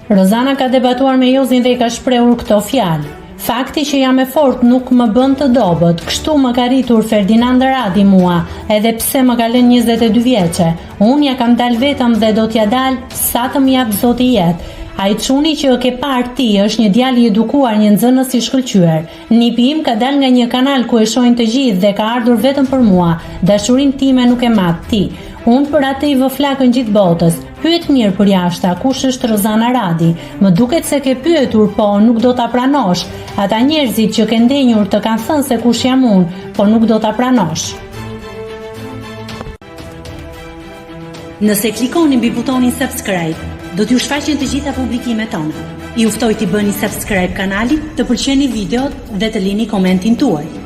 Rozana ka debatuar me Jozin dhe i ka shprehur këto fjalë. Fakti që jam e fortë nuk më bën të dobët, kështu më ka rritur Ferdinand Radi mua, edhe pse më ka lënë 22 vjeçe. Unë ja kam dalë vetëm dhe do t'ja dal sa të më jap Zoti jetë. Ai çuni që ke parë ti është një djalë i edukuar, një nxënës i shkëlqyer. Nipi im ka dalë nga një kanal ku e shohin të gjithë dhe ka ardhur vetëm për mua. Dashurinë time nuk e mat ti. Unë për atë i vë flakën gjithë botës. Pyet mirë për jashta, kush është Rozana Radi? Më duket se ke pyetur, po nuk do ta pranosh. Ata njerëzit që ke ndenjur të kanë thënë se kush jam unë, po nuk do ta pranosh. Nëse klikoni mbi butonin subscribe, do t'ju shfaqen të gjitha publikimet tona. Ju ftoj t'i bëni subscribe kanalit, të pëlqeni videot dhe të lini komentin tuaj.